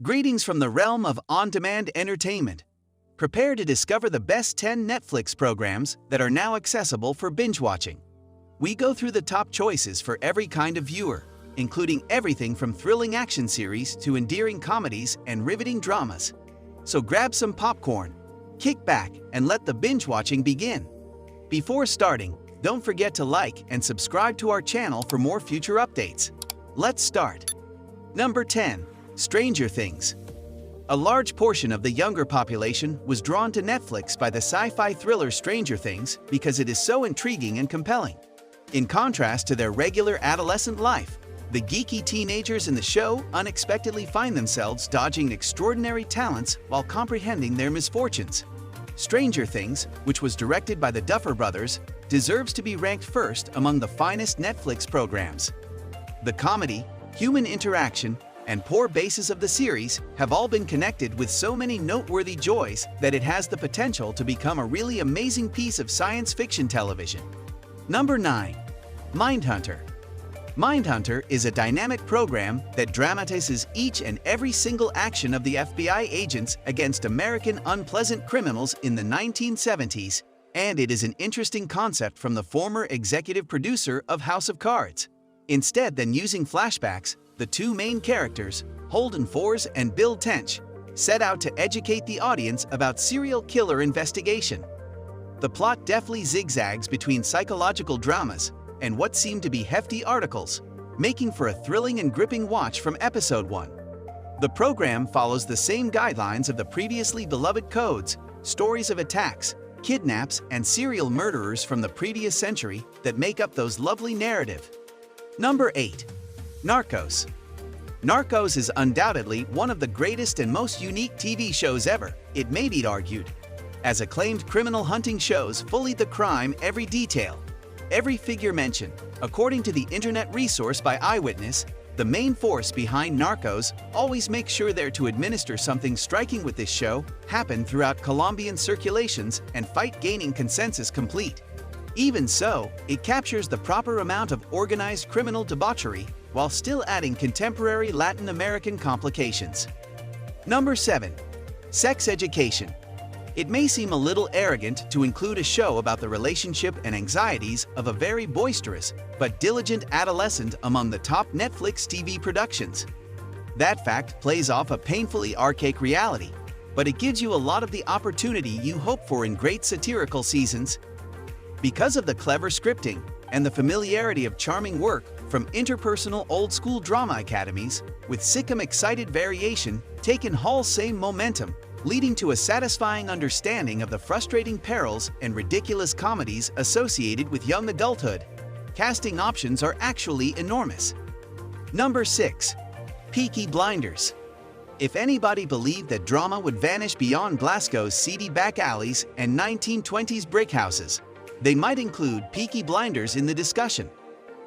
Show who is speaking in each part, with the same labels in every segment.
Speaker 1: Greetings from the realm of on-demand entertainment. Prepare to discover the best 10 Netflix programs that are now accessible for binge-watching. We go through the top choices for every kind of viewer, including everything from thrilling action series to endearing comedies and riveting dramas. So grab some popcorn, kick back, and let the binge-watching begin. Before starting, don't forget to like and subscribe to our channel for more future updates. Let's start. Number 10. Stranger Things. A large portion of the younger population was drawn to Netflix by the sci-fi thriller Stranger Things because it is so intriguing and compelling. In contrast to their regular adolescent life, the geeky teenagers in the show unexpectedly find themselves dodging extraordinary talents while comprehending their misfortunes. Stranger Things, which was directed by the Duffer Brothers, deserves to be ranked first among the finest Netflix programs. The comedy, human interaction, and poor bases of the series have all been connected with so many noteworthy joys that it has the potential to become a really amazing piece of science fiction television. Number 9. Mindhunter. Mindhunter is a dynamic program that dramatizes each and every single action of the FBI agents against American unpleasant criminals in the 1970s, and it is an interesting concept from the former executive producer of House of Cards. Instead than using flashbacks, the two main characters, Holden Forbes and Bill Tench, set out to educate the audience about serial killer investigation. The plot deftly zigzags between psychological dramas and what seem to be hefty articles, making for a thrilling and gripping watch from episode 1. The program follows the same guidelines of the previously beloved codes, stories of attacks, kidnaps, and serial murderers from the previous century that make up those lovely narrative. Number 8. Narcos. Narcos is undoubtedly one of the greatest and most unique TV shows ever, it may be argued. As acclaimed criminal hunting shows fully the crime every detail, every figure mentioned. According to the internet resource by Eyewitness, the main force behind Narcos always makes sure they're to administer something striking with this show happen throughout Colombian circulations and fight gaining consensus complete. Even so, it captures the proper amount of organized criminal debauchery while still adding contemporary Latin American complications. Number 7. Sex Education. It may seem a little arrogant to include a show about the relationship and anxieties of a very boisterous but diligent adolescent among the top Netflix TV productions. That fact plays off a painfully archaic reality, but it gives you a lot of the opportunity you hope for in great satirical seasons. Because of the clever scripting and the familiarity of charming work from interpersonal old-school drama academies, with sitcom excited variation taken whole same momentum, leading to a satisfying understanding of the frustrating perils and ridiculous comedies associated with young adulthood. Casting options are actually enormous. Number 6. Peaky Blinders. If anybody believed that drama would vanish beyond Glasgow's seedy back alleys and 1920s brick houses, they might include Peaky Blinders in the discussion.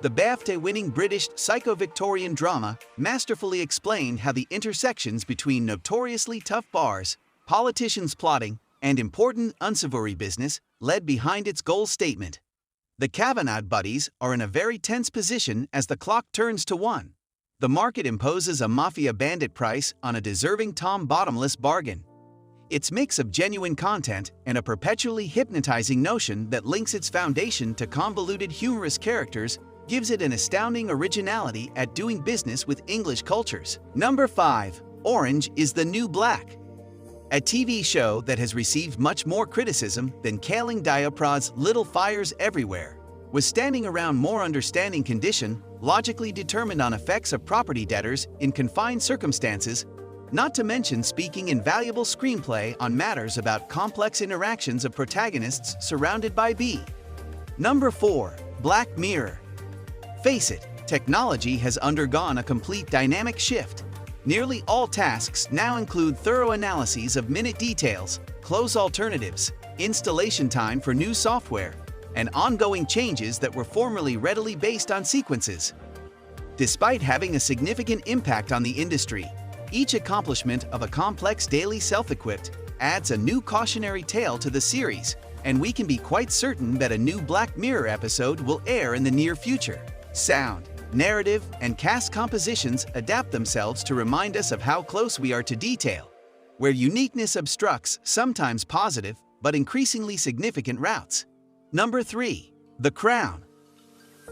Speaker 1: The BAFTA-winning British psycho-Victorian drama masterfully explained how the intersections between notoriously tough bars, politicians plotting, and important unsavory business led behind its goal statement. The Kavanagh buddies are in a very tense position as the clock turns to 1. The market imposes a mafia bandit price on a deserving Tom Bottomless bargain. Its mix of genuine content and a perpetually hypnotizing notion that links its foundation to convoluted humorous characters gives it an astounding originality at doing business with English cultures. Number 5. Orange is the New Black. A TV show that has received much more criticism than Kaling Diapra's Little Fires Everywhere, was standing around more understanding condition, logically determined on effects of property debtors in confined circumstances, not to mention speaking invaluable screenplay on matters about complex interactions of protagonists surrounded by B. Number 4. Black Mirror. Face it, technology has undergone a complete dynamic shift. Nearly all tasks now include thorough analyses of minute details, close alternatives, installation time for new software, and ongoing changes that were formerly readily based on sequences. Despite having a significant impact on the industry, each accomplishment of a complex daily self-equipped adds a new cautionary tale to the series, and we can be quite certain that a new Black Mirror episode will air in the near future. Sound. narrative, and cast compositions adapt themselves to remind us of how close we are to detail, where uniqueness obstructs sometimes positive but increasingly significant routes. Number 3. The Crown.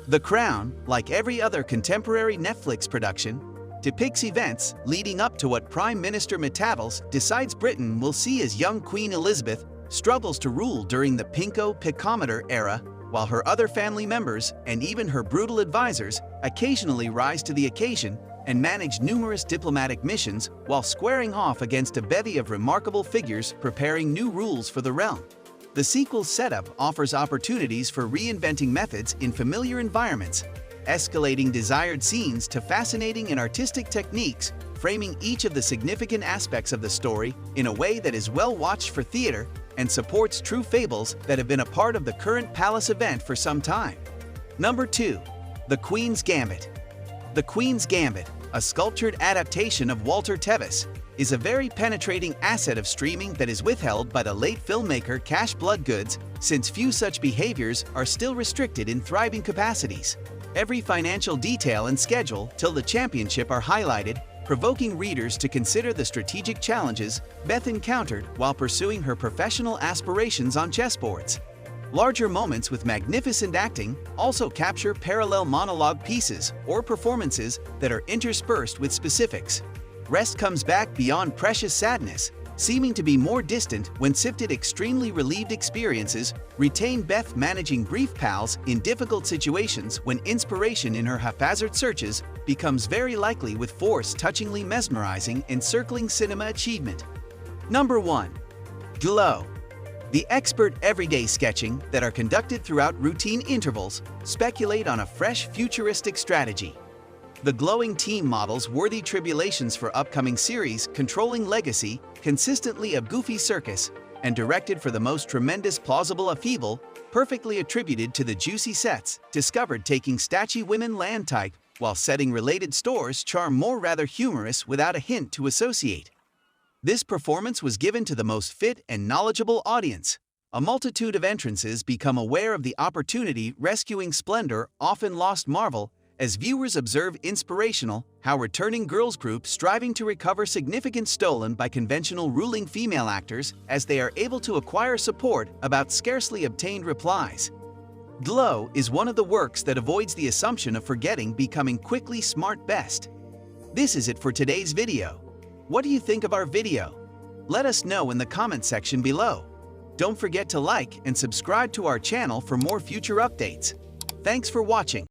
Speaker 1: The Crown, like every other contemporary Netflix production, depicts events leading up to what Prime Minister Matattles decides Britain will see as young Queen Elizabeth struggles to rule during the Pinko-Picometer era, while her other family members and even her brutal advisors occasionally rise to the occasion and manage numerous diplomatic missions while squaring off against a bevy of remarkable figures preparing new rules for the realm. The sequel's setup offers opportunities for reinventing methods in familiar environments, escalating desired scenes to fascinating and artistic techniques, framing each of the significant aspects of the story in a way that is well watched for theater and supports true fables that have been a part of the current palace event for some time. Number 2. The Queen's Gambit. The Queen's Gambit, a sculptured adaptation of Walter Tevis, is a very penetrating asset of streaming that is withheld by the late filmmaker Cash Bloodgood, since few such behaviors are still restricted in thriving capacities. Every financial detail and schedule till the championship are highlighted, provoking readers to consider the strategic challenges Beth encountered while pursuing her professional aspirations on chessboards. Larger moments with magnificent acting also capture parallel monologue pieces or performances that are interspersed with specifics. Rest comes back beyond precious sadness, seeming to be more distant when sifted extremely relieved experiences retain Beth managing brief pals in difficult situations when inspiration in her haphazard searches becomes very likely with force touchingly mesmerizing encircling cinema achievement. Number 1. Glow. The expert everyday sketching that are conducted throughout routine intervals speculate on a fresh futuristic strategy. The glowing team models worthy tribulations for upcoming series controlling legacy, consistently a goofy circus, and directed for the most tremendous plausible upheaval, perfectly attributed to the juicy sets discovered taking statchy women land type, while setting related stores charm more rather humorous without a hint to associate. This performance was given to the most fit and knowledgeable audience. A multitude of entrances become aware of the opportunity rescuing splendor often lost marvel, as viewers observe inspirational how returning girls group striving to recover significant stolen by conventional ruling female actors as they are able to acquire support about scarcely obtained replies. Glow is one of the works that avoids the assumption of forgetting becoming quickly smart best. This is it for today's video. What do you think of our video? Let us know in the comment section below. Don't forget to like and subscribe to our channel for more future updates. Thanks for watching.